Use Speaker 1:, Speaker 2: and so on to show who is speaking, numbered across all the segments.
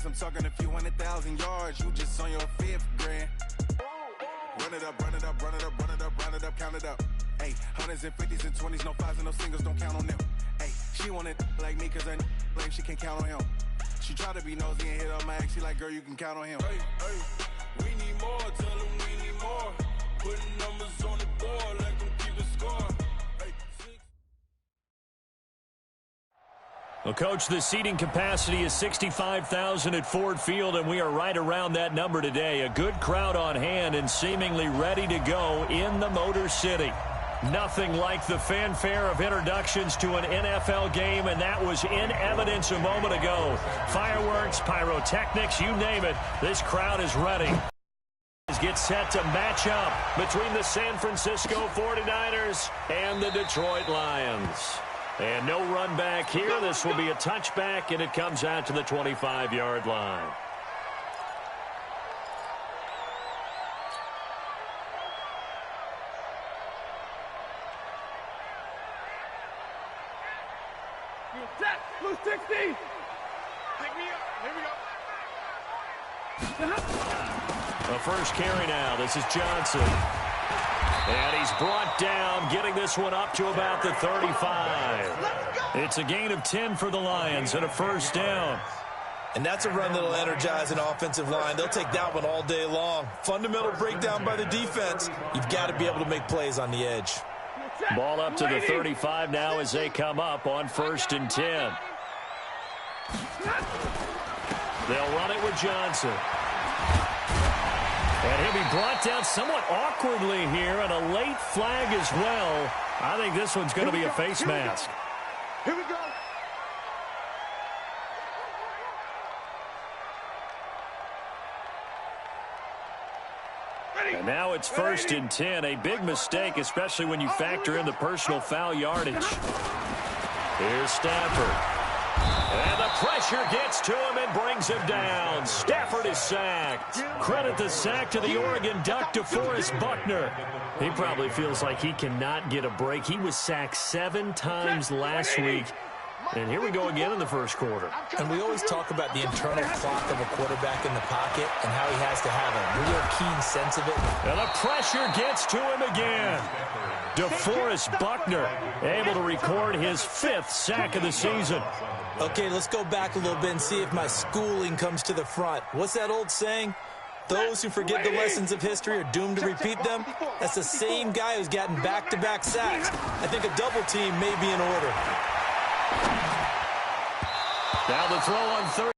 Speaker 1: I'm talking a few 100,000 yards. You just on your 5th grand. Run it up, run it up, run it up, run it up, run it up, count it up. Hey, hundreds and 50s and 20s, no 5s and no singles, don't count on them. Hey, she want it like me, cause her blame she can't count on him. She try to be nosy and hit on my ex, she like, girl, you can count on him. Hey, hey, we need more, tell them we need more. Putting numbers on the board, let them keep a score.
Speaker 2: Well, Coach, the seating capacity is 65,000 at Ford Field, and we are right around that number today. A good crowd on hand and seemingly ready to go in the Motor City. Nothing like the fanfare of introductions to an NFL game, and that was in evidence a moment ago. Fireworks, pyrotechnics, you name it, this crowd is ready. Get set to match up between the San Francisco 49ers and the Detroit Lions. And no run back here. This will be a touchback, and it comes out to the 25-yard line.
Speaker 3: Blue 60. Pick me up. Here we go.
Speaker 2: The first carry now. This is Johnson. And he's brought down, getting this one up to about the 35. It's a gain of 10 for the Lions and a first down.
Speaker 4: And that's a run that'll energize an offensive line. They'll take that one all day long. Fundamental breakdown by the defense. You've got to be able to make plays on the edge.
Speaker 2: Ball up to the 35 now as they come up on 1st and 10. They'll run it with Johnson. And he'll be brought down somewhat awkwardly here, and a late flag as well. I think this one's going to be a face mask.
Speaker 3: Here we go.
Speaker 2: And now it's 1st and 10. A big mistake, especially when you factor in the personal foul yardage. Here's Stafford. And the pressure gets to him and brings him down. Stafford is sacked. Credit the sack to the Oregon Duck, DeForest Buckner. He probably feels like he cannot get a break. He was sacked 7 times last week. And here we go again in the first quarter.
Speaker 4: And we always talk about the internal clock of a quarterback in the pocket and how he has to have a real keen sense of it.
Speaker 2: And the pressure gets to him again. DeForest Buckner able to record his 5th sack of the season.
Speaker 4: Okay, let's go back a little bit and see if my schooling comes to the front. What's that old saying? Those who forget the lessons of history are doomed to repeat them. That's the same guy who's gotten back-to-back sacks. I think a double team may be in order.
Speaker 2: Now the throw on 3rd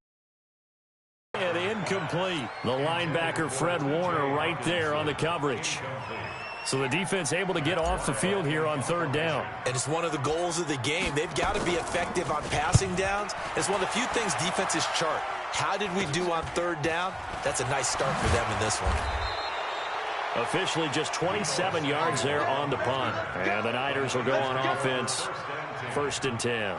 Speaker 2: and incomplete. The linebacker Fred Warner right there on the coverage. So the defense able to get off the field here on 3rd down.
Speaker 4: And it's one of the goals of the game. They've got to be effective on passing downs. It's one of the few things defenses chart. How did we do on 3rd down? That's a nice start for them in this one.
Speaker 2: Officially just 27 yards there on the punt. And the Niners will go on offense. 1st and 10.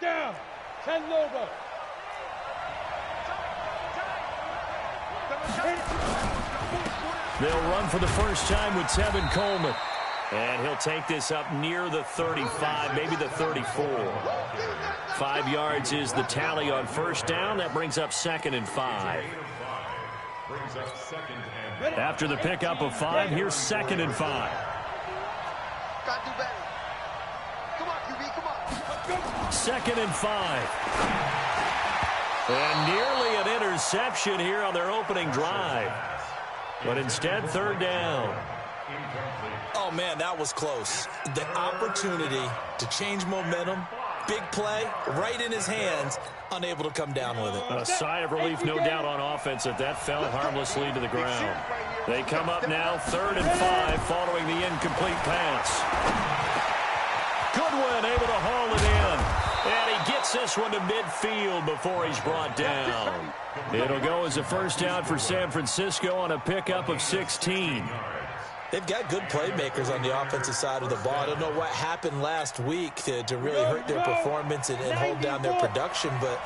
Speaker 3: Down. 10 over.
Speaker 2: They'll run for the first time with Tevin Coleman. And he'll take this up near the 35, maybe the 34. 5 yards is the tally on 1st down. That brings up 2nd and 5. After the pickup of 5, here's 2nd and 5.
Speaker 3: Got to do better. Come on, QB, come on.
Speaker 2: 2nd and 5. And nearly an interception here on their opening drive. But instead, 3rd down.
Speaker 4: Oh, man, that was close. The opportunity to change momentum, big play, right in his hands, unable to come down with it.
Speaker 2: A sigh of relief, no doubt, on offense that fell harmlessly to the ground. They come up now, 3rd and 5, following the incomplete pass. Goodwin able to haul it in. And he gets this one to midfield before he's brought down. It'll go as a first down for San Francisco on a pickup of 16.
Speaker 4: They've got good playmakers on the offensive side of the ball. I don't know what happened last week to really hurt their performance and hold down their production, but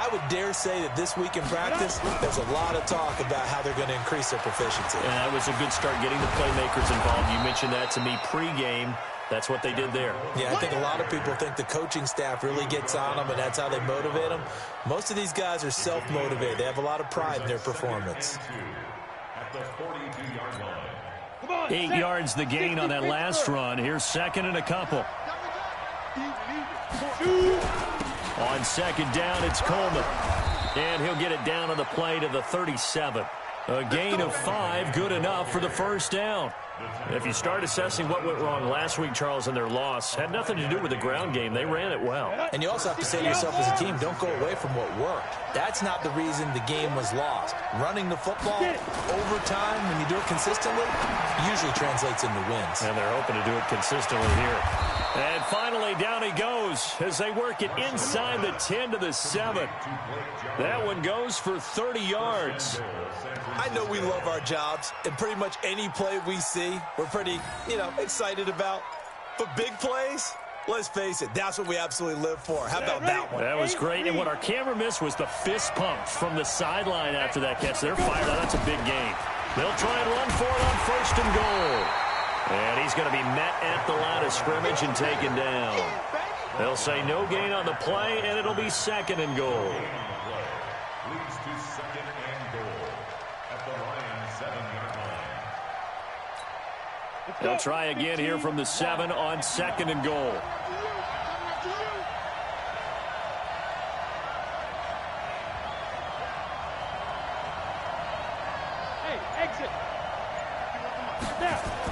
Speaker 4: I would dare say that this week in practice, there's a lot of talk about how they're going to increase their proficiency.
Speaker 2: And that was a good start getting the playmakers involved. You mentioned that to me pregame. That's what they did there.
Speaker 4: Yeah, I think a lot of people think the coaching staff really gets on them, and that's how they motivate them. Most of these guys are self-motivated. They have a lot of pride in their performance.
Speaker 2: 8 yards the gain on that last run. Here's second and a couple. On second down, it's Coleman. And he'll get it down on the play to the 37. A gain of 5, good enough for the first down. If you start assessing what went wrong last week, Charles, in their loss, had nothing to do with the ground game. They ran it well.
Speaker 4: And you also have to say to yourself as a team, don't go away from what worked. That's not the reason the game was lost. Running the football over time, when you do it consistently, usually translates into wins.
Speaker 2: And they're hoping to do it consistently here. And finally, down he goes as they work it inside the 10 to the 7. That one goes for 30 yards.
Speaker 4: I know we love our jobs, and pretty much any play we see, we're pretty, excited about. But big plays, let's face it, that's what we absolutely live for. How about that one?
Speaker 2: That was great, and what our camera missed was the fist pump from the sideline after that catch. They're fired up. That's a big gain. They'll try and run for it on first and goal. And he's going to be met at the line of scrimmage and taken down. They'll say no gain on the play, and it'll be second and goal.
Speaker 5: Leads to second and goal at the Lions 7-yard line.
Speaker 2: They'll try again here from the 7 on second and goal.
Speaker 6: Hey, exit.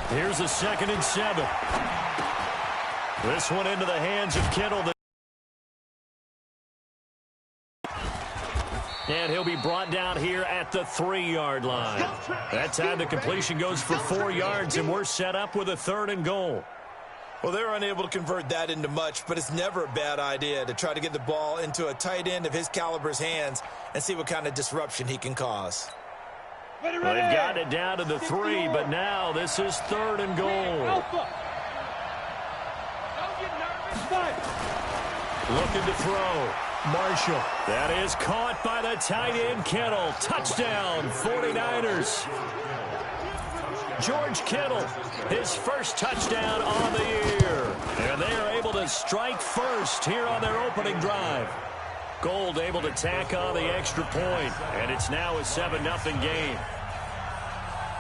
Speaker 2: Here's a 2nd and 7. This one into the hands of Kittle. And he'll be brought down here at the 3-yard line. That time the completion goes for 4 yards, and we're set up with a 3rd and goal.
Speaker 4: Well, they're unable to convert that into much, but it's never a bad idea to try to get the ball into a tight end of his caliber's hands and see what kind of disruption he can cause.
Speaker 2: Well, they've got it down to the 3, but now this is 3rd and goal. Looking to throw. Marshall. That is caught by the tight end, Kittle. Touchdown, 49ers. George Kittle, his first touchdown on the year. And they are able to strike first here on their opening drive. Gold able to tack on the extra point, and it's now a 7-0 game.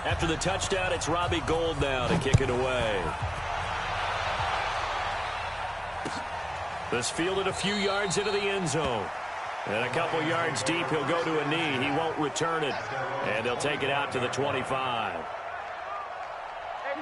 Speaker 2: After the touchdown, it's Robbie Gould now to kick it away. This fielded a few yards into the end zone. And a couple yards deep, he'll go to a knee. He won't return it. And they'll take it out to the 25.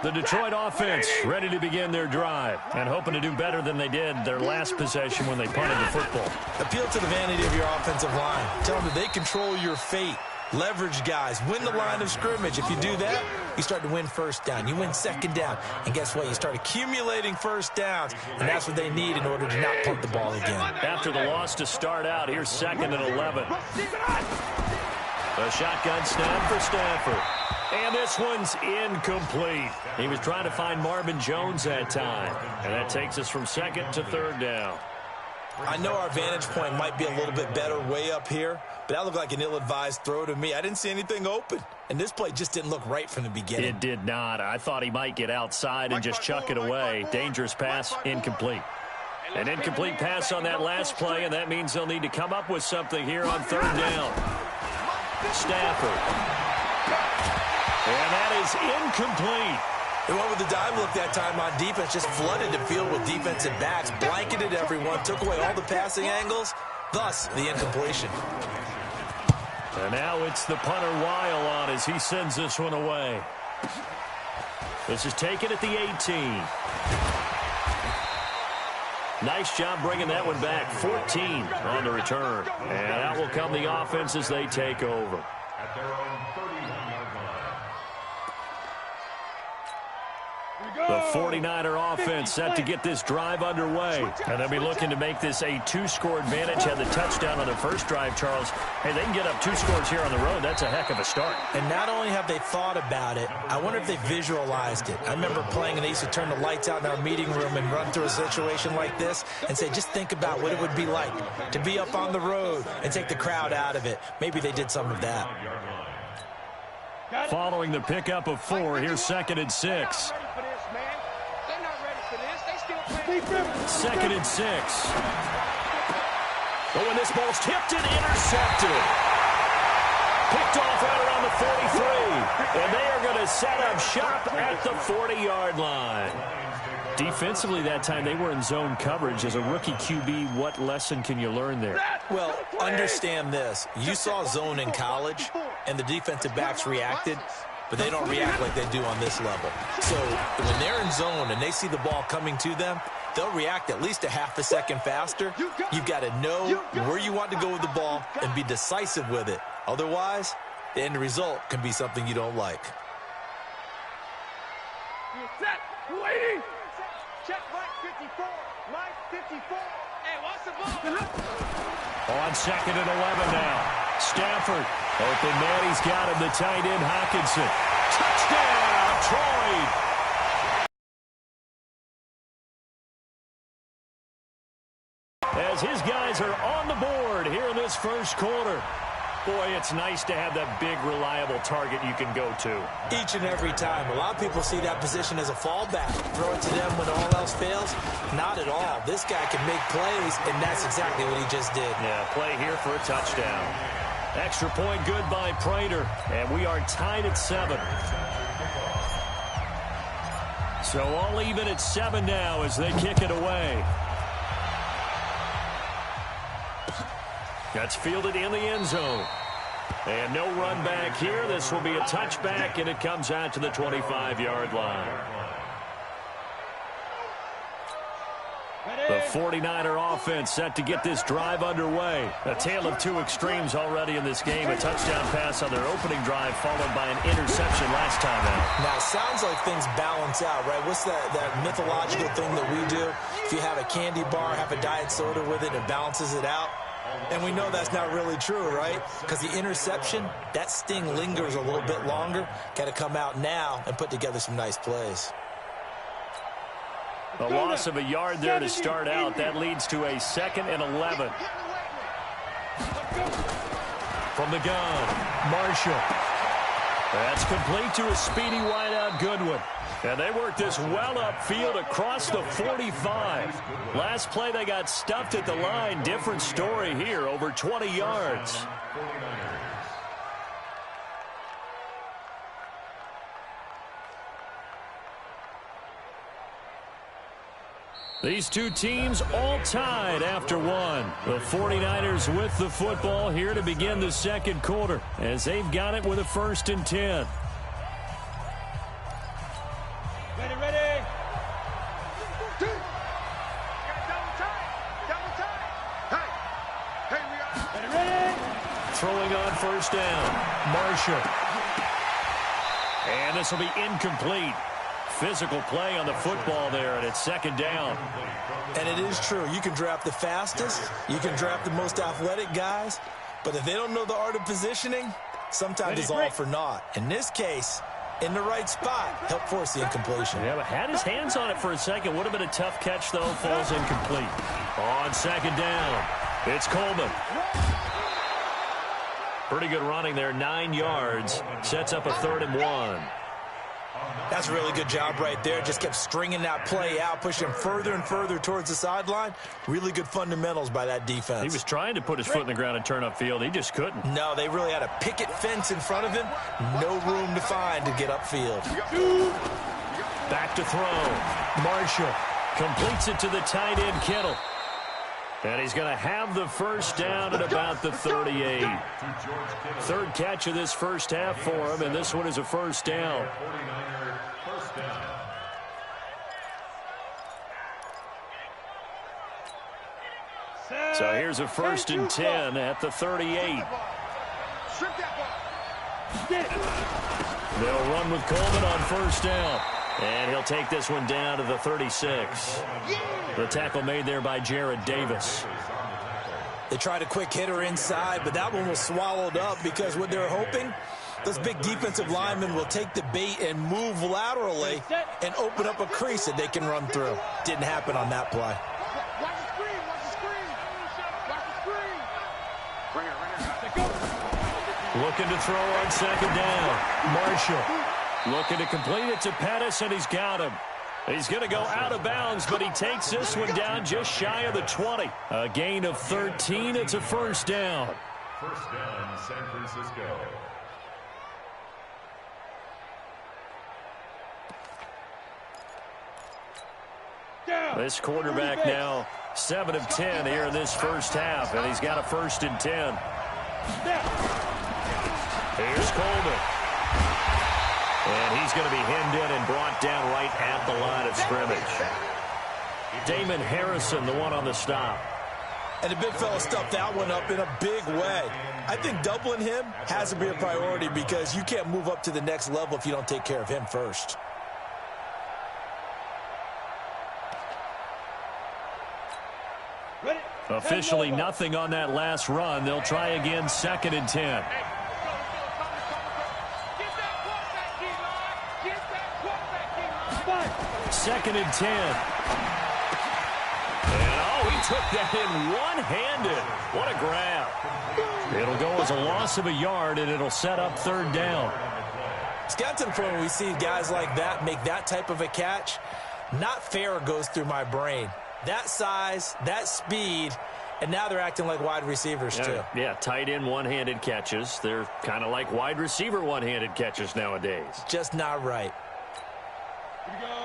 Speaker 2: The Detroit offense ready to begin their drive and hoping to do better than they did their last possession when they punted the football.
Speaker 4: Appeal to the vanity of your offensive line. Tell them that they control your fate. Leverage guys. Win the line of scrimmage. If you do that, you start to win first down. You win second down. And guess what? You start accumulating first downs. And that's what they need in order to not punt the ball again.
Speaker 2: After the loss to start out, here's 2nd and 11. A shotgun snap for Stafford. And this one's incomplete. He was trying to find Marvin Jones that time. And that takes us from 2nd to 3rd down.
Speaker 4: I know our vantage point might be a little bit better way up here, but that looked like an ill-advised throw to me. I didn't see anything open, and this play just didn't look right from the beginning.
Speaker 2: It did not. I thought he might get outside and just chuck it away. Dangerous pass, incomplete. An incomplete pass on that last play, and that means they'll need to come up with something here on 3rd down. Stafford. And that is incomplete.
Speaker 4: They went with the dive look that time on defense, just flooded the field with defensive backs, blanketed everyone, took away all the passing angles, thus the incompletion.
Speaker 2: And now it's the punter Weil on as he sends this one away. This is taken at the 18. Nice job bringing that one back. 14 on the return. And out will come the offense as they take over.
Speaker 5: At their own 31-yard line.
Speaker 2: The The 49er offense set to get this drive underway. And they'll be looking to make this a 2-score advantage. Had the touchdown on the first drive, Charles. Hey, they can get up 2 scores here on the road. That's a heck of a start.
Speaker 4: And not only have they thought about it, I wonder if they visualized it. I remember playing, and they used to turn the lights out in our meeting room and run through a situation like this and say, just think about what it would be like to be up on the road and take the crowd out of it. Maybe they did some of that.
Speaker 2: Following the pickup of 4, here's 2nd and 6. 2nd and 6. But when this ball's tipped and intercepted. Picked off right around the 43. And they are going to set up shop at the 40-yard line. Defensively that time, they were in zone coverage. As a rookie QB, what lesson can you learn there?
Speaker 4: Well, understand this. You saw zone in college, and the defensive backs reacted, but they don't react like they do on this level. So when they're in zone and they see the ball coming to them, they'll react at least a half a second faster. You've got to know where you want to go with the ball and be decisive with it. Otherwise, the end result can be something you don't like.
Speaker 3: Check Mike 54. Mike 54. Hey, what's the ball?
Speaker 2: On 2nd and 11 now. Stafford. Open man, he's got him. The tight end, Hawkinson. Touchdown, Troy. As his guys are on the board here in this first quarter. Boy, it's nice to have that big, reliable target you can go to.
Speaker 4: Each and every time. A lot of people see that position as a fallback. Throw it to them when all else fails. Not at all. This guy can make plays, and that's exactly what he just did.
Speaker 2: Yeah, play here for a touchdown. Extra point good by Prater, and we are tied at 7. So all even at 7 now as they kick it away. That's fielded in the end zone. And no run back here. This will be a touchback, and it comes out to the 25-yard line. The 49er offense set to get this drive underway. A tale of 2 extremes already in this game. A touchdown pass on their opening drive followed by an interception last time out.
Speaker 4: Now, it sounds like things balance out, right? What's that mythological thing that we do? If you have a candy bar, have a diet soda with it, it balances it out. And we know that's not really true, right? Because the interception, that sting lingers a little bit longer. Got to come out now and put together some nice plays.
Speaker 2: A loss of a yard there to start out. That leads to a 2nd and 11. From the gun, Marshall. That's complete to a speedy wideout Goodwin. And they work this well upfield across the 45. Last play they got stuffed at the line. Different story here, over 20 yards. These two teams all tied after 1. The 49ers with the football here to begin the second quarter as they've got it with a 1st and 10.
Speaker 3: Ready. Double time. Hey, we are. Ready.
Speaker 2: Throwing on 1st down. Marshall. And this will be incomplete. Physical play on the football there, and it's 2nd down.
Speaker 4: And it is true. You can draft the fastest. You can draft the most athletic guys. But if they don't know the art of positioning, sometimes it's all for naught. In this case, in the right spot, helped force the incompletion.
Speaker 2: Yeah, but had his hands on it for a second. Would have been a tough catch, though. Falls incomplete. On 2nd down, it's Coleman. Pretty good running there, 9 yards. Sets up a 3rd and 1.
Speaker 4: That's a really good job right there. Just kept stringing that play out, pushing him further and further towards the sideline. Really good fundamentals by that defense.
Speaker 2: He was trying to put his foot in the ground and turn upfield. He just couldn't.
Speaker 4: No, they really had a picket fence in front of him. No room to find to get upfield.
Speaker 2: Back to throw. Marshall completes it to the tight end, Kittle. And he's going to have the 1st down at about the 38. 3rd catch of this first half for him, and this one is a 1st down. So here's a 1st and 10 at the 38. They'll run with Coleman on 1st down. And he'll take this one down to the 36. The tackle made there by Jared Davis.
Speaker 4: They tried a quick hitter inside, but that one was swallowed up because what they're hoping, those big defensive linemen will take the bait and move laterally and open up a crease that they can run through. Didn't happen on that play.
Speaker 3: Watch the screen, watch the screen. Watch the screen. Bring it.
Speaker 2: Looking to throw on second down. Marshall looking to complete it to Pettis, and he's got him. He's going to go out of bounds, but he takes this one down just shy of the 20. A gain of 13. It's a first down.
Speaker 5: First down, San Francisco.
Speaker 2: This quarterback now 7 of 10 here in this first half, and he's got a 1st and 10. Here's Coleman. And he's going to be hemmed in and brought down right at the line of scrimmage. Damon Harrison, the one on the stop.
Speaker 4: And the big fella stuffed that one up in a big way. I think doubling him has to be a priority because you can't move up to the next level if you don't take care of him first.
Speaker 2: Officially nothing on that last run. They'll try again, 2nd and 10. Second and 10. And, oh, he took that in one-handed. What a grab. It'll go as a loss of a yard, and it'll set up 3rd down.
Speaker 4: It's got to the point where we see guys like that make that type of a catch. Not fair goes through my brain. That size, that speed, and now they're acting like wide receivers, too.
Speaker 2: Yeah, tight end one-handed catches. They're kind of like wide receiver one-handed catches nowadays.
Speaker 4: Just not right.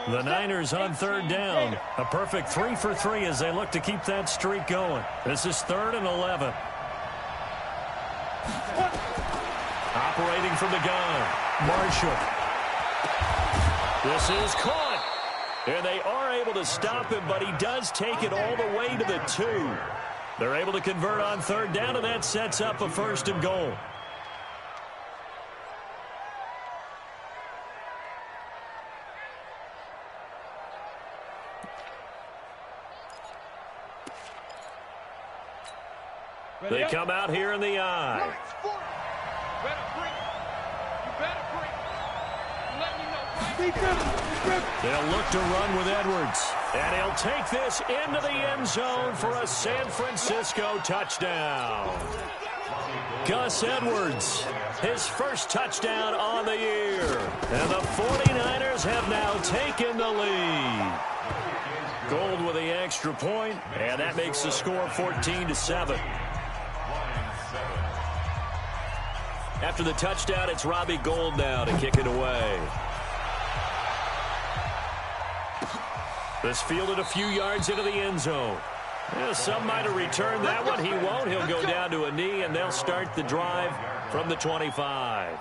Speaker 2: The Niners on 3rd down. A perfect 3 for 3 as they look to keep that streak going. This is 3rd and 11. Operating from the gun, Marshall. This is caught. And they are able to stop him, but he does take it all the way to the 2. They're able to convert on 3rd down, and that sets up a 1st and goal. They come out here in the eye. They'll look to run with Edwards. And he'll take this into the end zone for a San Francisco touchdown. Gus Edwards, his first touchdown on the year. And the 49ers have now taken the lead. Gold with the extra point, and that makes the score 14-7. After the touchdown, it's Robbie Gould now to kick it away. This fielded a few yards into the end zone. Some might have returned that one. He won't. He'll go down to a knee, and they'll start the drive from the 25.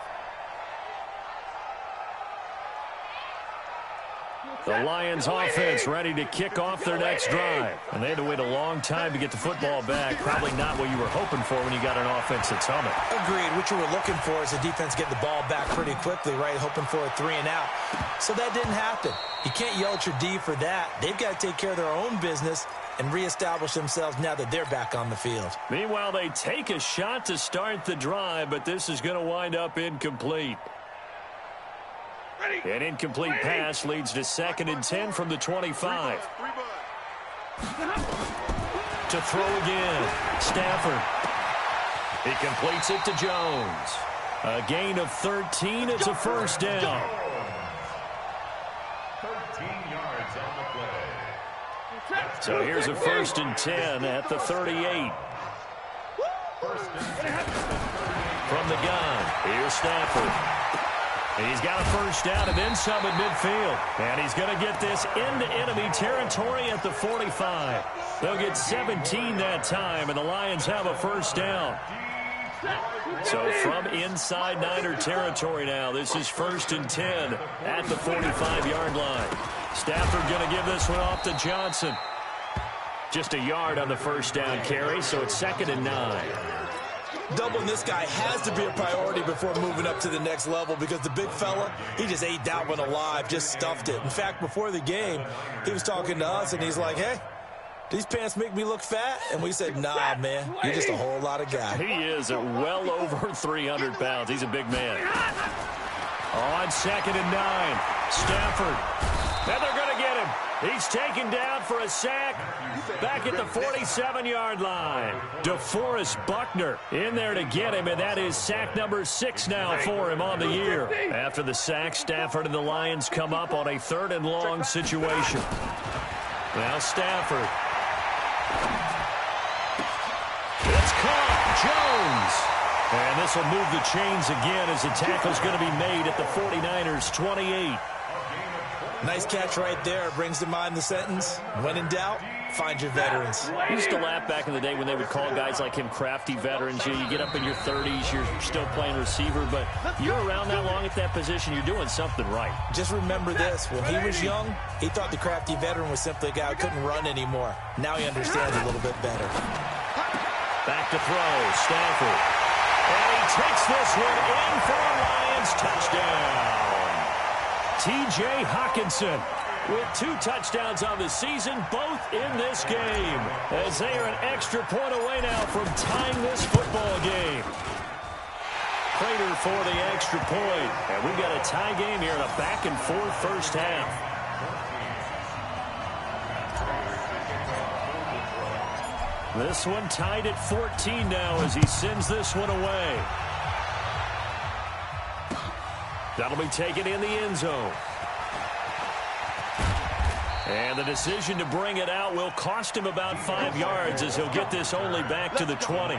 Speaker 2: The Lions offense ready to kick off their next drive. And they had to wait a long time to get the football back. Probably not what you were hoping for when you got an offense that's humming.
Speaker 4: Agreed. What you were looking for is the defense getting the ball back pretty quickly, right? Hoping for a 3 and out. So that didn't happen. You can't yell at your D for that. They've got to take care of their own business and reestablish themselves now that they're back on the field.
Speaker 2: Meanwhile, they take a shot to start the drive, but this is going to wind up incomplete. An incomplete pass leads to 2nd and 10 from the 25. To throw again, Stafford. He completes it to Jones. A gain of 13. It's a 1st down.
Speaker 5: 13 yards on the play.
Speaker 2: So here's a 1st and 10 at the 38. From the gun, here's Stafford. He's got a 1st down and then some at midfield. And he's going to get this into enemy territory at the 45. They'll get 17 that time, and the Lions have a 1st down. So from inside Niner territory now, this is 1st and 10 at the 45-yard line. Stafford going to give this one off to Johnson. Just a yard on the 1st down carry, so it's 2nd and 9.
Speaker 4: Doubling this guy has to be a priority before moving up to the next level because the big fella, he just ate that one alive, just stuffed it. In fact, before the game, he was talking to us, and he's like, hey, these pants make me look fat? And we said, nah, man, you're just a whole lot of guy.
Speaker 2: He is at well over 300 pounds. He's a big man. On 2nd and 9, Stafford. And they're going to get him. He's taken down for a sack back at the 47-yard line. DeForest Buckner in there to get him, and that is sack number 6 now for him on the year. After the sack, Stafford and the Lions come up on a 3rd and long situation. Now Stafford. It's caught. Jones. And this will move the chains again as the tackle's going to be made at the 49ers' 28.
Speaker 4: Nice catch right there. Brings to mind the sentence, when in doubt, find your veterans.
Speaker 2: I used to laugh back in the day when they would call guys like him crafty veterans. You get up in your 30s, you're still playing receiver, but you're around that long at that position, you're doing something right.
Speaker 4: Just remember this. When he was young, he thought the crafty veteran was simply a guy who couldn't run anymore. Now he understands a little bit better.
Speaker 2: Back to throw, Stafford. And he takes this one in for a Lions touchdown. T.J. Hockenson with 2 touchdowns on the season, both in this game, as they are an extra point away now from tying this football game. Prater for the extra point, and we've got a tie game here in a back-and-forth first half. This one tied at 14 now as he sends this one away. That'll be taken in the end zone. And the decision to bring it out will cost him about 5 yards as he'll get this only back to the 20.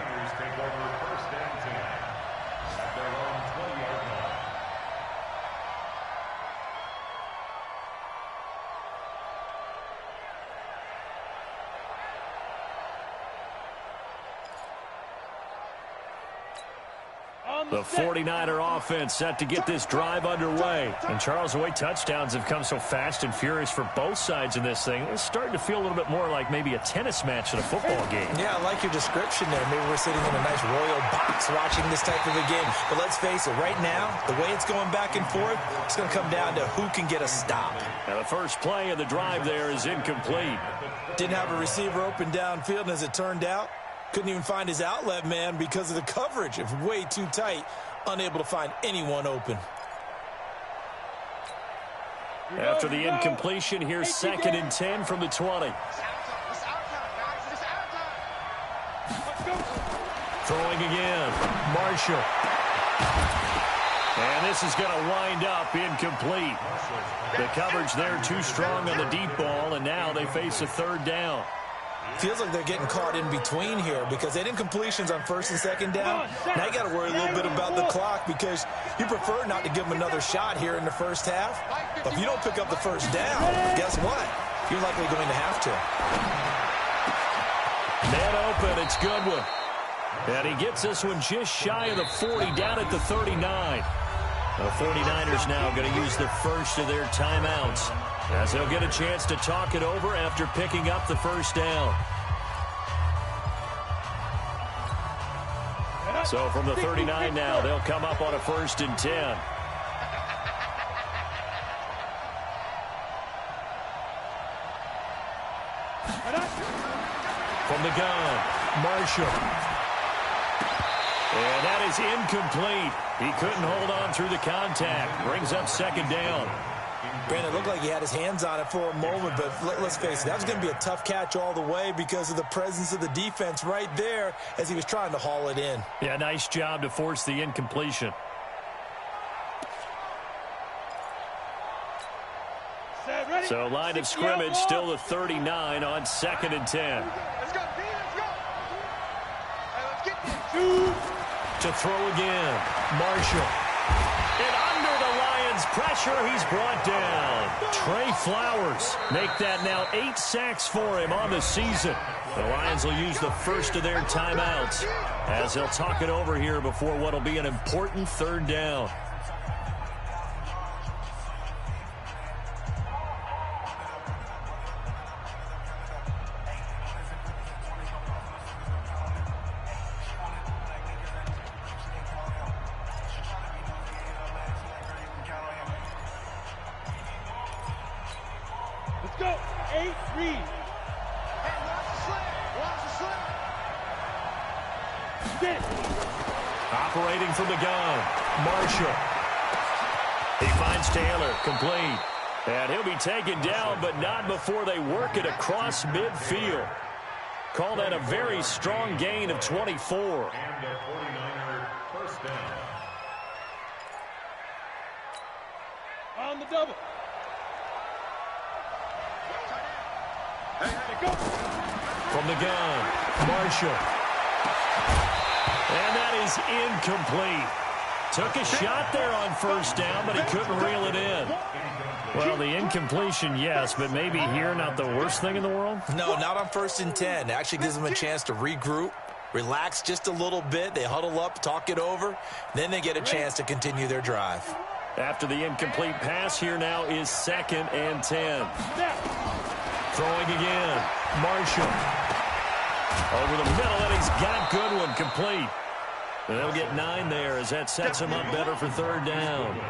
Speaker 2: The 49er offense set to get this drive underway. And Charles, the way touchdowns have come so fast and furious for both sides in this thing, it's starting to feel a little bit more like maybe a tennis match in a football game.
Speaker 4: Yeah, I like your description there. Maybe we're sitting in a nice royal box watching this type of a game. But let's face it, right now, the way it's going back and forth, it's going to come down to who can get a stop.
Speaker 2: Now the first play of the drive there is incomplete.
Speaker 4: Didn't have a receiver open downfield, and as it turned out, couldn't even find his outlet man because of the coverage. It was way too tight, unable to find anyone open.
Speaker 2: After the incompletion, here's 2nd and 10 from the 20. Throwing again. Marshall. And this is going to wind up incomplete. The coverage there too strong on the deep ball, and now they face a 3rd down.
Speaker 4: Feels like they're getting caught in between here because they had incompletions on 1st and 2nd down. Now you got to worry a little bit about the clock because you prefer not to give them another shot here in the first half. But if you don't pick up the 1st down, guess what? You're likely going to have to.
Speaker 2: Man open, it's Goodwin. And he gets this one just shy of the 40, down at the 39. The 49ers now going to use the first of their timeouts, as they'll get a chance to talk it over after picking up the 1st down. So from the 39 now, they'll come up on a 1st and 10. From the gun, Marshall. And that is incomplete. He couldn't hold on through the contact. Brings up 2nd down.
Speaker 4: Brandon, it looked like he had his hands on it for a moment, but let's face it, that was going to be a tough catch all the way because of the presence of the defense right there as he was trying to haul it in.
Speaker 2: Yeah, nice job to force the incompletion. So line of scrimmage still the 39 on 2nd and 10.
Speaker 3: Let's go, B, let's go. Hey, let's get this.
Speaker 2: To throw again, Marshall. And under the Lions' pressure, he's brought down. Trey Flowers make that now 8 sacks for him on the season. The Lions will use the first of their timeouts as they'll talk it over here before what will be an important 3rd down.
Speaker 3: 8, read. Hey, watch the slip. Watch the slip. Get it.
Speaker 2: Operating from the gun, Marshall. He finds Taylor, complete. And he'll be taken down, but not before they work it across midfield. Call that a very strong gain of 24.
Speaker 5: And a 49er first down.
Speaker 3: On the double. Hey, go.
Speaker 2: From the gun, Marshall. And that is incomplete. Took a shot there on first down, but he couldn't reel it in. Well, the incompletion, yes, but maybe here not the worst thing in the world?
Speaker 4: No, not on 1st and 10. It actually gives them a chance to regroup, relax just a little bit. They huddle up, talk it over. Then they get a chance to continue their drive.
Speaker 2: After the incomplete pass, here now is 2nd and 10. Throwing again, Marshall. Over the middle, and he's got Goodwin complete. And they'll get 9 there as that sets him up better for 3rd down.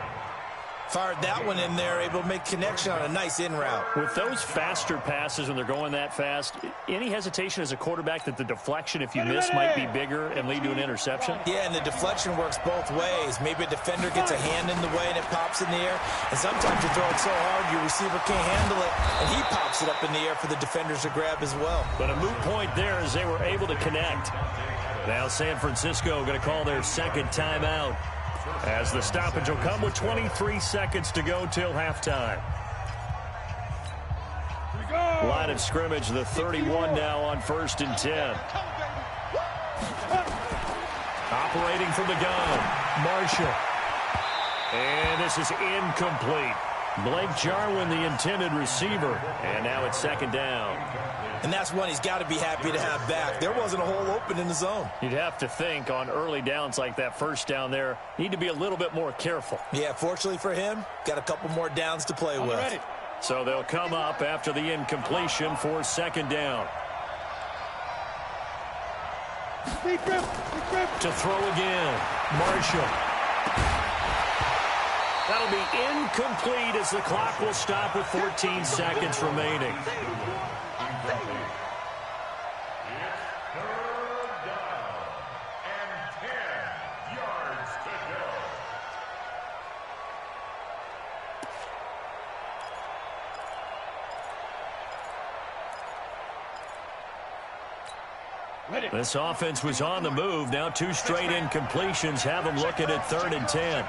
Speaker 4: Fired that one in there, able to make connection on a nice in route.
Speaker 2: With those faster passes when they're going that fast, any hesitation as a quarterback that the deflection, if you miss, might be bigger and lead to an interception?
Speaker 4: Yeah, and the deflection works both ways. Maybe a defender gets a hand in the way and it pops in the air. And sometimes you throw it so hard your receiver can't handle it, and he pops it up in the air for the defenders to grab as well. But
Speaker 2: a moot point there as they were able to connect. Now San Francisco going to call their 2nd timeout, as the stoppage will come with 23 seconds to go till halftime. Line of scrimmage, the 31 now on 1st and 10. Operating from the gun, Marshall. And this is incomplete. Blake Jarwin, the intended receiver. And now it's 2nd down.
Speaker 4: And that's one he's got to be happy to have back. There wasn't a hole open in the zone.
Speaker 2: You'd have to think on early downs like that first down there, need to be a little bit more careful.
Speaker 4: Yeah, fortunately for him, got a couple more downs to play with.
Speaker 3: Ready.
Speaker 2: So they'll come up after the incompletion for 2nd down. To throw again, Marshall. That'll be incomplete as the clock will stop with 14 seconds remaining. This offense was on the move. Now 2 straight incompletions have them looking at 3rd and 10.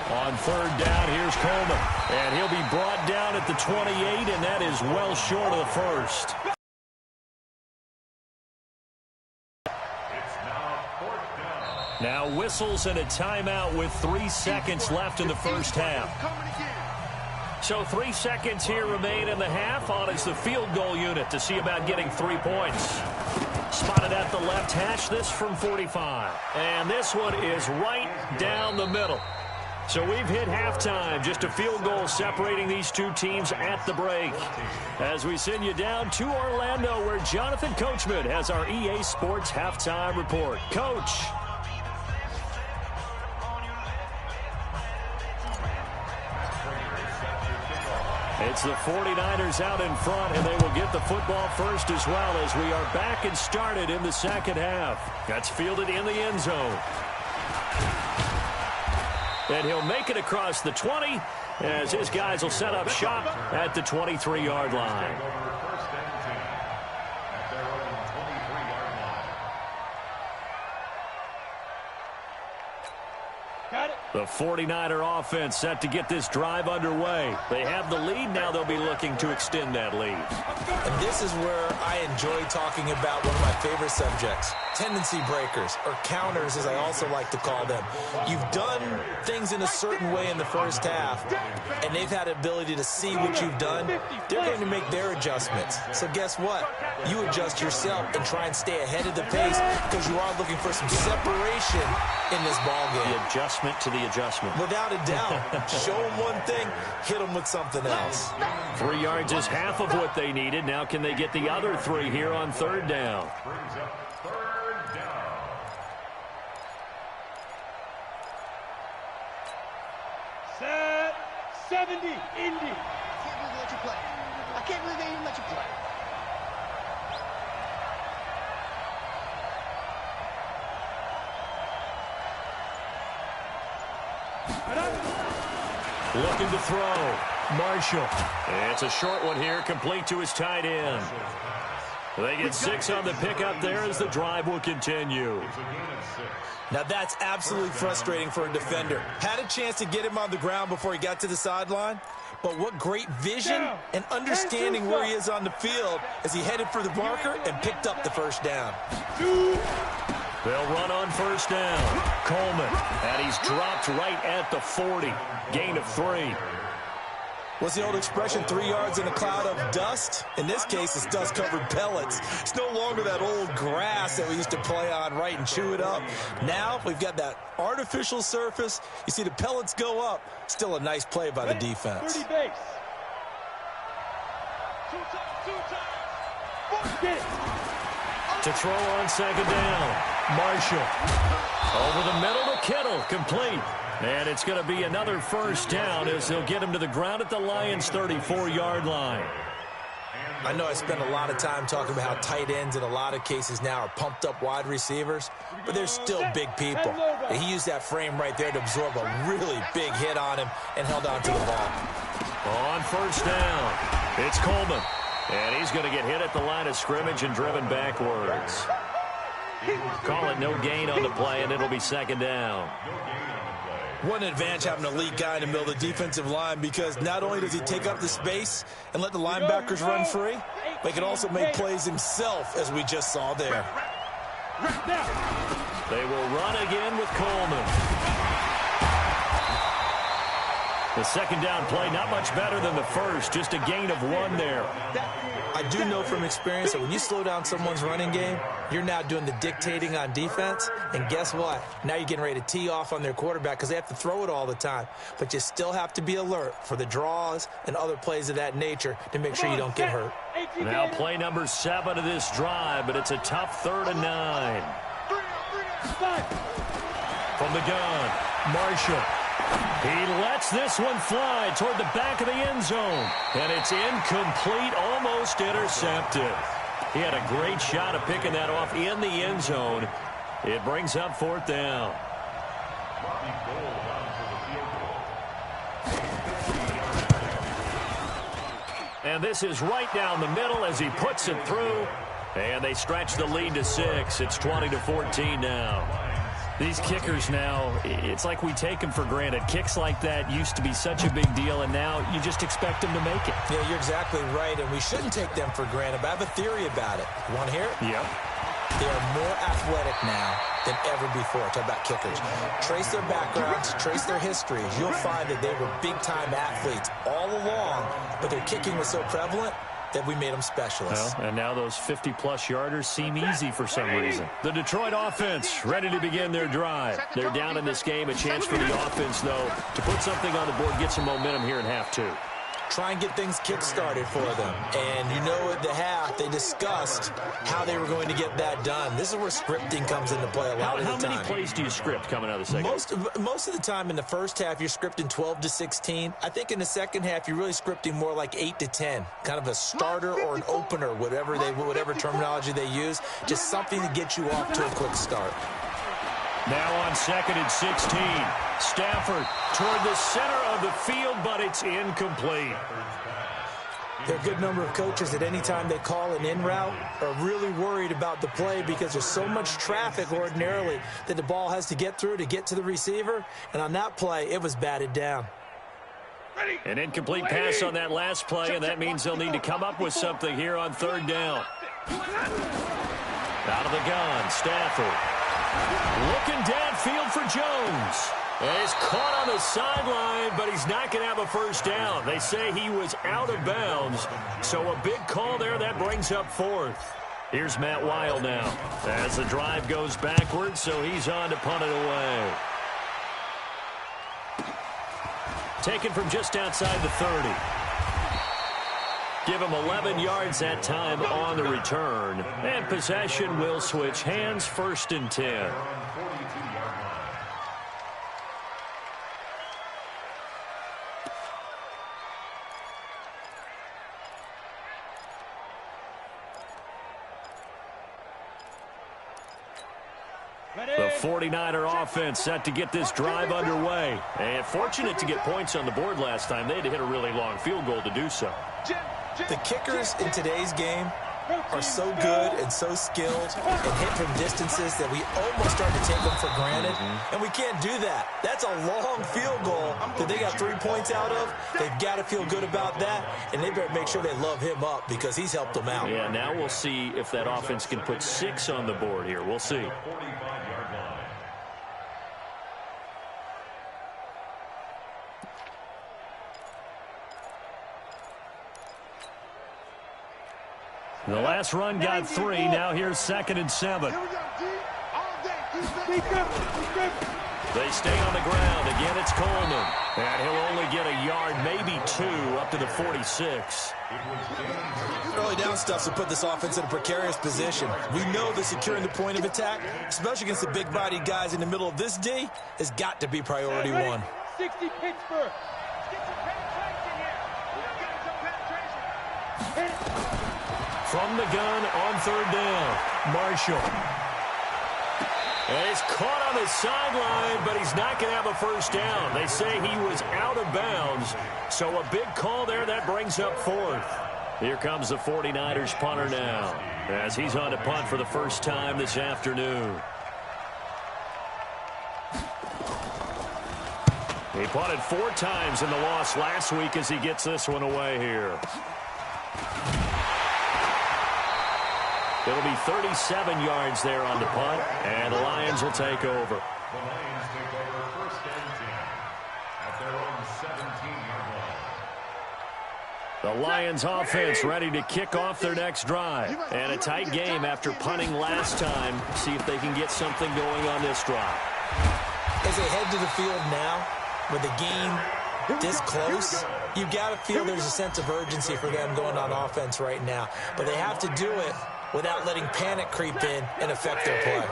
Speaker 2: On 3rd down, here's Coleman. And he'll be brought down at the 28, and that is well short of the first.
Speaker 5: It's now 4th down.
Speaker 2: Now whistles and a timeout with 3 seconds left in the first half. So 3 seconds here remain in the half. On is the field goal unit to see about getting 3 points. Spotted at the left hash, this from 45. And this one is right down the middle. So we've hit halftime. Just a field goal separating these two teams at the break. As we send you down to Orlando, where Jonathan Coachman has our EA Sports halftime report. Coach. It's the 49ers out in front, and they will get the football first as well as we are back and started in the second half. That's fielded in the end zone. And he'll make it across the 20 as his guys will set up shop at the 23-yard line. The 49er offense set to get this drive underway. They have the lead. Now they'll be looking to extend that lead.
Speaker 4: And this is where I enjoy talking about one of my favorite subjects, tendency breakers, or counters as I also like to call them. You've done things in a certain way in the first half, and they've had the ability to see what you've done. They're going to make their adjustments. So guess what? You adjust yourself and try and stay ahead of the pace because you are looking for some separation in this ball game.
Speaker 2: The adjustment to the adjustment.
Speaker 4: Without a doubt. Show them one thing, hit them with something else.
Speaker 2: 3 yards is half of what they needed. Now can they get the other 3 here on third down?
Speaker 5: Brings up third down.
Speaker 3: Set 70, Indy. Can't move what you play.
Speaker 2: Looking to throw. Marshall. It's a short one here, complete to his tight end. They get 6 on the pickup there as the drive will continue.
Speaker 4: Now that's absolutely frustrating for a defender. Had a chance to get him on the ground before he got to the sideline, but what great vision and understanding where he is on the field as he headed for the marker and picked up the first down.
Speaker 2: They'll run on first down. Coleman, and he's dropped right at the 40. Gain of 3.
Speaker 4: What's the old expression, 3 yards in a cloud of dust? In this case, it's dust-covered pellets. It's no longer that old grass that we used to play on, right, and chew it up. Now we've got that artificial surface. You see the pellets go up. Still a nice play by the defense.
Speaker 3: 30 base. 2 times. Get it.
Speaker 2: To throw on second down. Marshall. Over the middle to Kittle. Complete. And it's going to be another first down as they'll get him to the ground at the Lions' 34-yard line.
Speaker 4: I know I spend a lot of time talking about how tight ends in a lot of cases now are pumped up wide receivers, but they're still big people. And he used that frame right there to absorb a really big hit on him and held on to the ball.
Speaker 2: On first down, it's Coleman. And he's going to get hit at the line of scrimmage and driven backwards. Call it no gain on the play, and it'll be second down.
Speaker 4: What an advantage having an elite guy in the middle of the defensive line, because not only does he take up the space and let the linebackers run free, but he can also make plays himself, as we just saw there.
Speaker 2: They will run again with Coleman. The second down play, not much better than the first, just a gain of 1 there.
Speaker 4: I do know from experience that when you slow down someone's running game, you're now doing the dictating on defense, and guess what? Now you're getting ready to tee off on their quarterback because they have to throw it all the time. But you still have to be alert for the draws and other plays of that nature to make sure you don't get hurt.
Speaker 2: Now play number 7 of this drive, but it's a tough 3rd and 9. From the gun, Marshall. He lets this one fly toward the back of the end zone. And it's incomplete, almost intercepted. He had a great shot of picking that off in the end zone. It brings up 4th down. And this is right down the middle as he puts it through. And they stretch the lead to 6. It's 20-14 now. These kickers now, it's like we take them for granted. Kicks like that used to be such a big deal, and now you just expect them to make it.
Speaker 4: Yeah, you're exactly right, and we shouldn't take them for granted, but I have a theory about it. You want to hear it?
Speaker 2: Yep.
Speaker 4: They are more athletic now than ever before. Talk about kickers. Trace their backgrounds, trace their histories. You'll find that they were big-time athletes all along, but their kicking was so prevalent that we made them specialists.
Speaker 2: Well, and now those 50-plus yarders seem easy for some reason. The Detroit offense ready to begin their drive. They're down in this game. A chance for the offense, though, to put something on the board, get some momentum here in half 2.
Speaker 4: Try and get things kick-started for them. And you know at the half, they discussed how they were going to get that done. This is where scripting comes into play a lot of the time.
Speaker 2: How many plays do you script coming out of the second?
Speaker 4: Most of the time in the first half, you're scripting 12 to 16. I think in the second half, you're really scripting more like 8 to 10. Kind of a starter or an opener, whatever terminology they use. Just something to get you off to a quick start.
Speaker 2: Now on 2nd and 16. Stafford toward the center of the field, but it's incomplete.
Speaker 4: There are a good number of coaches that any time they call an in route are really worried about the play because there's so much traffic ordinarily that the ball has to get through to get to the receiver. And on that play, it was batted down.
Speaker 2: An incomplete pass on that last play, and that means they'll need to come up with something here on 3rd down. Out of the gun, Stafford. Looking downfield for Jones. And he's caught on the sideline, but he's not going to have a first down. They say he was out of bounds. So a big call there. That brings up 4th. Here's Matt Weil now as the drive goes backwards, so he's on to punt it away. Taken from just outside the 30. Give him 11 yards that time on the return. And possession will switch hands, 1st and 10. The 49er offense set to get this drive underway. And fortunate to get points on the board last time. They had to hit a really long field goal to do so.
Speaker 4: The kickers in today's game are so good and so skilled and hit from distances that we almost start to take them for granted. And we can't do that. That's a long field goal that they got 3 points out of. They've got to feel good about that, and they better make sure they love him up because he's helped them out.
Speaker 2: Yeah, now we'll see if that offense can put 6 on the board here. We'll see. The last run got 3. Now here's 2nd and 7. They stay on the ground. Again, it's Coleman. And he'll only get a yard, maybe 2, up to the 46.
Speaker 4: Early down stuff to put this offense in a precarious position. We know that securing the point of attack, especially against the big-bodied guys in the middle of this D, has got to be priority 1.
Speaker 3: 60 Pittsburgh. Get some penetration here. Get some penetration.
Speaker 2: From the gun on 3rd down, Marshall. And he's caught on the sideline, but he's not going to have a first down. They say he was out of bounds, so a big call there. That brings up 4th. Here comes the 49ers punter now, as he's on to punt for the first time this afternoon. He punted 4 times in the loss last week as he gets this one away here. It'll be 37 yards there on the punt, and the Lions will take over.
Speaker 5: The Lions take over 1st and 10 at their own 17-yard line.
Speaker 2: The Lions offense ready to kick off their next drive. And a tight game after punting last time. See if they can get something going on this drive.
Speaker 4: As they head to the field now, with the game this close, you've got to feel there's a sense of urgency for them going on offense right now. But they have to do it without letting panic creep in and affect their play.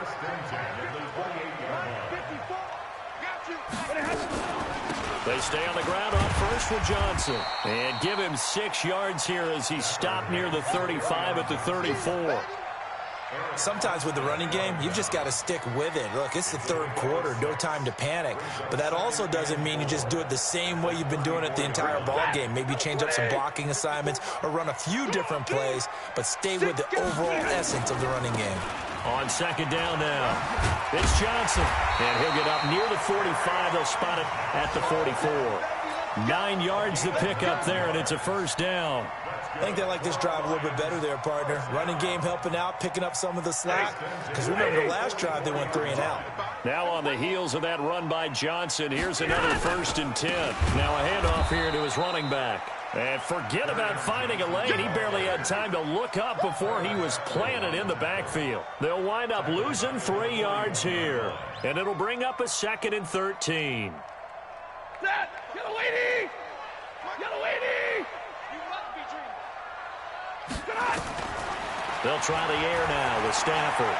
Speaker 2: They stay on the ground on first with Johnson. And give him 6 yards here as he stopped near the 35 at the 34.
Speaker 4: Sometimes with the running game, you've just got to stick with it. Look, it's the 3rd quarter, no time to panic. But that also doesn't mean you just do it the same way you've been doing it the entire ball game. Maybe change up some blocking assignments or run a few different plays, but stay with the overall essence of the running game.
Speaker 2: On 2nd down now, it's Johnson. And he'll get up near the 45. They'll spot it at the 44. 9 yards to pick up there, and it's a first down.
Speaker 4: I think they like this drive a little bit better there, partner. Running game helping out, picking up some of the slack. Because remember, the last drive, they went 3 and out.
Speaker 2: Now on the heels of that run by Johnson, here's another 1st and 10. Now a handoff here to his running back. And forget about finding a lane. He barely had time to look up before he was planted in the backfield. They'll wind up losing 3 yards here. And it'll bring up a 2nd and 13.
Speaker 3: Set! Get a lady! Get a lady!
Speaker 2: They'll try the air now with Stafford.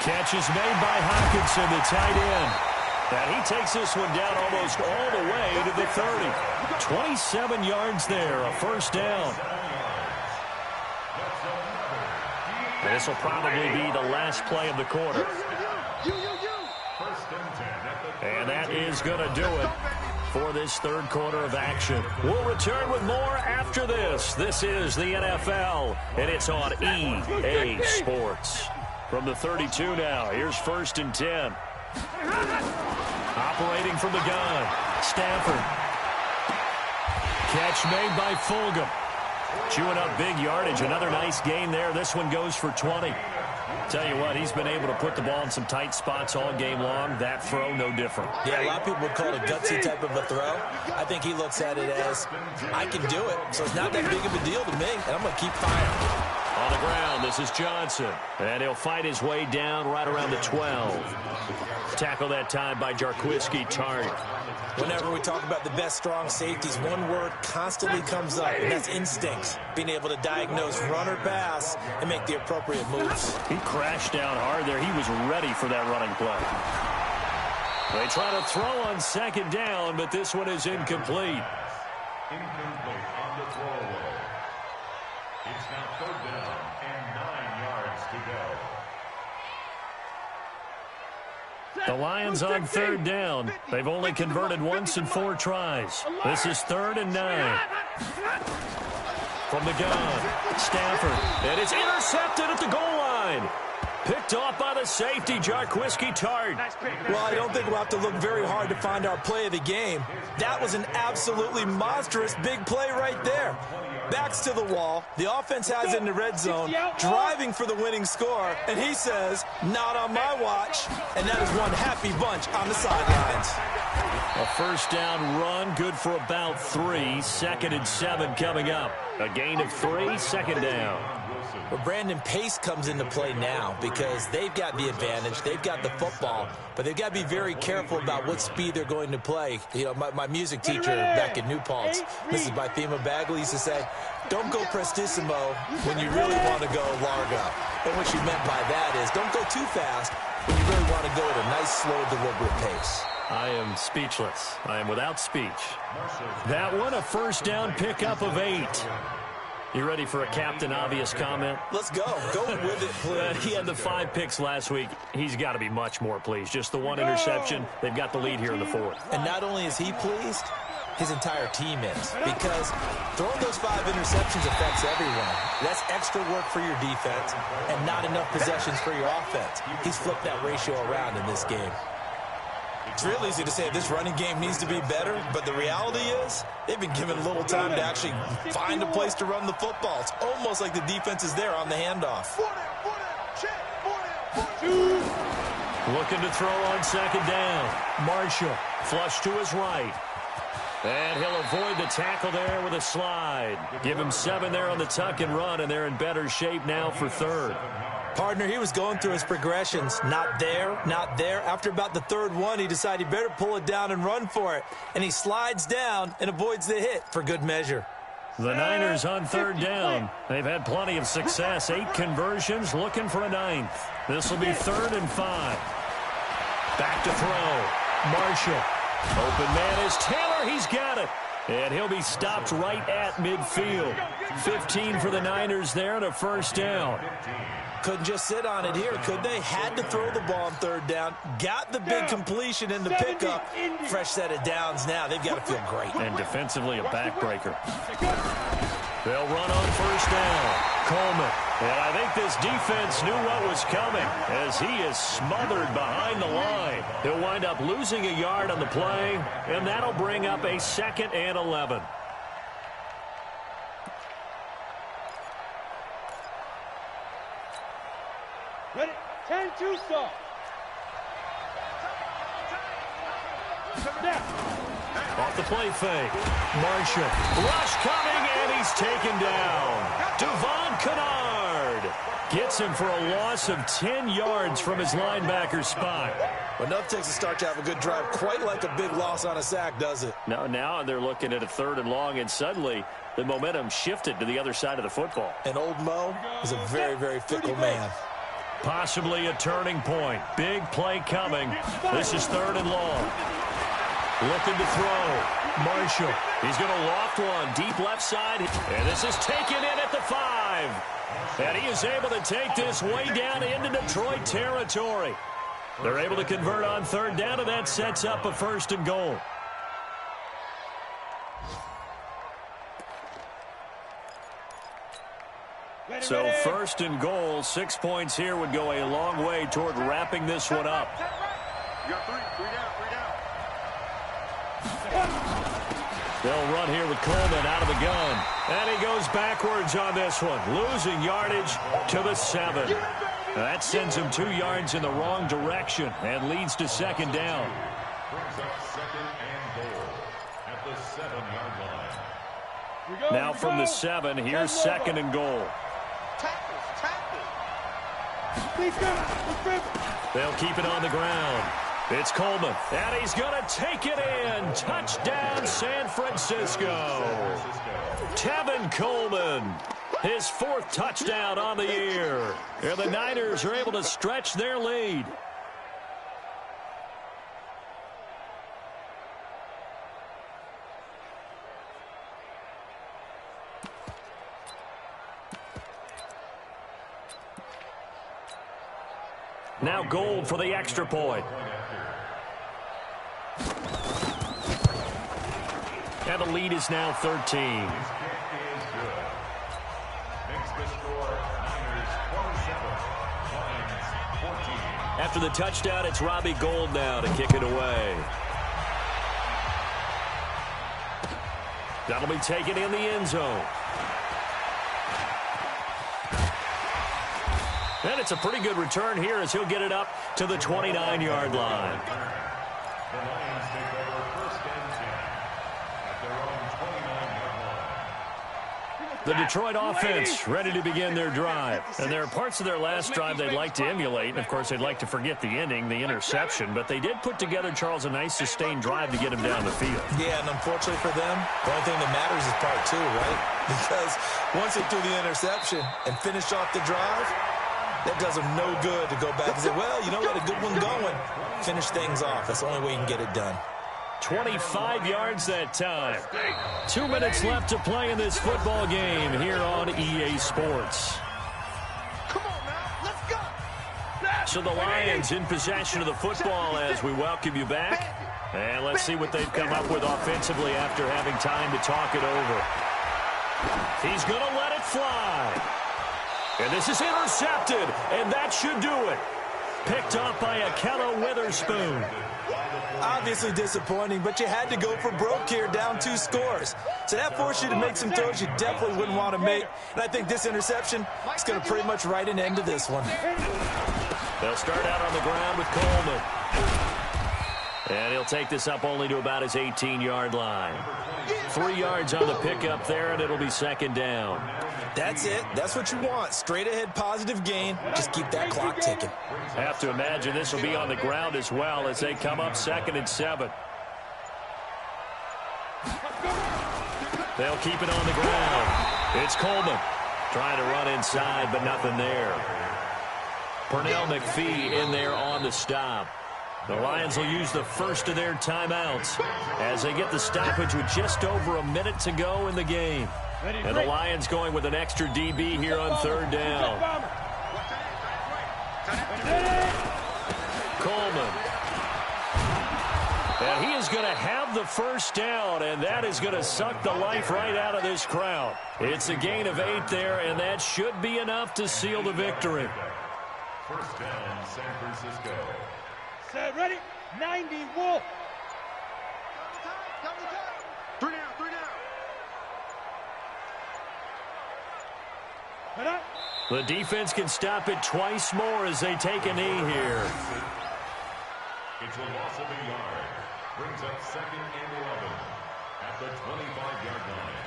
Speaker 2: Catch is made by Hockenson, the tight end. And he takes this one down almost all the way to the 30. 27 yards there, a first down. This will probably be the last play of the quarter. And that is going to do it for this 3rd quarter of action. We'll return with more after this. This is the NFL, and it's on EA Sports. From the 32 now, here's 1st and 10. Operating from the gun, Stafford. Catch made by Fulgham. Chewing up big yardage. Another nice gain there. This one goes for 20. Tell you what, he's been able to put the ball in some tight spots all game long. That throw, no different.
Speaker 4: Yeah, a lot of people would call it a gutsy type of a throw. I think he looks at it as, I can do it, so it's not that big of a deal to me, and I'm going to keep firing.
Speaker 2: On the ground, this is Johnson. And he'll fight his way down right around the 12. Tackle that time by Jarquiski Tartt.
Speaker 4: Whenever we talk about the best strong safeties, one word constantly comes up, and that's instincts. Being able to diagnose run or pass and make the appropriate moves.
Speaker 2: He crashed down hard there. He was ready for that running play. They try to throw on 2nd down, but this one is incomplete.
Speaker 5: Incomplete on the throwaway. It's now 3rd down and 9 yards to go.
Speaker 2: The Lions on third down. They've only converted once in 4 tries. This is 3rd and 9. From the gun, Stafford. And it's intercepted at the goal line. Picked off by the safety, Jarquiski Tart.
Speaker 4: Well, I don't think we'll have to look very hard to find our play of the game. That was an absolutely monstrous big play right there. Backs to the wall. The offense has it in the red zone, driving for the winning score. And he says, not on my watch. And that is one happy bunch on the sidelines.
Speaker 2: A first down run, good for about 3. 2nd and 7 coming up. A gain of 3, 2nd down.
Speaker 4: Well, Brandon, pace comes into play now because they've got the advantage. They've got the football, but they've got to be very careful about what speed they're going to play. You know, my music teacher back in New Paltz, Mrs. Bythema Bagley, used to say, don't go prestissimo when you really want to go largo. And what she meant by that is don't go too fast when you really want to go at a nice, slow, deliberate pace.
Speaker 2: I am speechless. I am without speech. That one, a first down pickup of 8. You ready for a Captain Obvious comment?
Speaker 4: Let's go. Go with it, please.
Speaker 2: He had the 5 picks last week. He's got to be much more pleased. Just the 1 interception. They've got the lead here in the 4th.
Speaker 4: And not only is he pleased, his entire team is. Because throwing those 5 interceptions affects everyone. That's extra work for your defense and not enough possessions for your offense. He's flipped that ratio around in this game. It's real easy to say this running game needs to be better, but the reality is they've been given little time to actually find a place to run the football. It's almost like the defense is there on the handoff.
Speaker 2: Looking to throw on 2nd down. Marshall, flush to his right. And he'll avoid the tackle there with a slide. Give him 7 there on the tuck and run, and they're in better shape now for 3rd.
Speaker 4: Partner, he was going through his progressions. Not there, not there. After about the 3rd one, he decided he better pull it down and run for it. And he slides down and avoids the hit for good measure.
Speaker 2: The Niners on 3rd down. They've had plenty of success. 8 conversions, looking for a 9th. This will be 3rd and 5. Back to throw. Marshall. Open man is Taylor. He's got it. And he'll be stopped right at midfield. 15 for the Niners there and a first down.
Speaker 4: Couldn't just sit on it here, could they? Had to throw the ball on 3rd down. Got the big completion in the pickup. Fresh set of downs now. They've got to feel great.
Speaker 2: And defensively a backbreaker. They'll run on first down. Coleman. And I think this defense knew what was coming as he is smothered behind the line. He'll wind up losing a yard on the play, and that'll bring up a 2nd and 11.
Speaker 3: Ready? 10-2 stop.
Speaker 2: Off the play fake. Marshall. Rush coming, and he's taken down. Devon Kennard gets him for a loss of 10 yards from his linebacker spot.
Speaker 4: Well, enough takes a start to have a good drive. Quite like a big loss on a sack, does it?
Speaker 2: Now they're looking at a 3rd and long, and suddenly the momentum shifted to the other side of the football.
Speaker 4: And old Mo is a very, very fickle man.
Speaker 2: Possibly a turning point. Big play coming. This is 3rd and long. Looking to throw. Marshall. He's going to loft one deep left side. And this is taken in at the 5. And he is able to take this way down into Detroit territory. They're able to convert on 3rd down, and that sets up a 1st and goal. So 1st and goal, 6 points here would go a long way toward wrapping this one up.
Speaker 3: You got 3 down.
Speaker 2: They'll run here with Coleman out of the gun. And he goes backwards on this one, losing yardage to the 7. That sends him 2 yards in the wrong direction and leads to 2nd down.
Speaker 5: Brings up 2nd and goal at the 7-yard line.
Speaker 2: Now from the 7, here's 2nd and goal. They'll keep it on the ground. It's Coleman, and he's going to take it in. Touchdown, San Francisco. Tevin Coleman, his 4th touchdown on the year. And the Niners are able to stretch their lead. Now Gold for the extra point. the lead is now 13.
Speaker 5: His kick is good. Makes the score Niners 27, Lions 14.
Speaker 2: After the touchdown, it's Robbie Gould now to kick it away. That'll be taken in the end zone. And it's a pretty good return here as he'll get it up to the 29-yard line.
Speaker 5: The Lions take over first and 10 at their own 29-yard line.
Speaker 2: The Detroit offense ready to begin their drive. And there are parts of their last drive they'd like to emulate. And, of course, they'd like to forget the ending, the interception. But they did put together, Charles, a nice sustained drive to get him down the field.
Speaker 4: Yeah, and unfortunately for them, the only thing that matters is part two, right? Because once they threw the interception and finished off the drive, that does them no good to go back and say, well, you know, we had a good one going. Finish things off. That's the only way you can get it done.
Speaker 2: 25 yards that time. 2 minutes left to play in this football game here on EA Sports.
Speaker 3: Come on now, let's go.
Speaker 2: So the Lions in possession of the football as we welcome you back. And let's see what they've come up with offensively after having time to talk it over. He's going to let it fly. And this is intercepted, and that should do it. Picked up by Akello Witherspoon.
Speaker 4: Obviously disappointing, but you had to go for broke here, down 2 scores. So that forced you to make some throws you definitely wouldn't want to make. And I think this interception is going to pretty much write an end to this one.
Speaker 2: They'll start out on the ground with Coleman. And he'll take this up only to about his 18-yard line. 3 yards on the pickup there, and it'll be second down.
Speaker 4: That's it. That's what you want. Straight ahead positive gain. Just keep that clock ticking.
Speaker 2: Have to imagine this will be on the ground as well as they come up 2nd and 7. They'll keep it on the ground. It's Coleman trying to run inside, but nothing there. Pernell McPhee in there on the stop. The Lions will use the first of their timeouts as they get the stoppage with just over a minute to go in the game. And the Lions going with an extra DB here on 3rd down. Coleman. And he is going to have the first down, and that is going to suck the life right out of this crowd. It's a gain of 8 there, and that should be enough to seal the victory.
Speaker 5: First down, San Francisco.
Speaker 3: Set, ready, 90, Wolf. 3 down, 3 down.
Speaker 2: The defense can stop it twice more as they take a knee here.
Speaker 5: It's a loss of a yard. Brings up 2nd and 11 at the 25-yard line.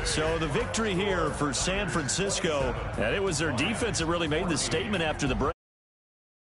Speaker 2: So the victory here for San Francisco, and it was their defense that really made the statement after the break.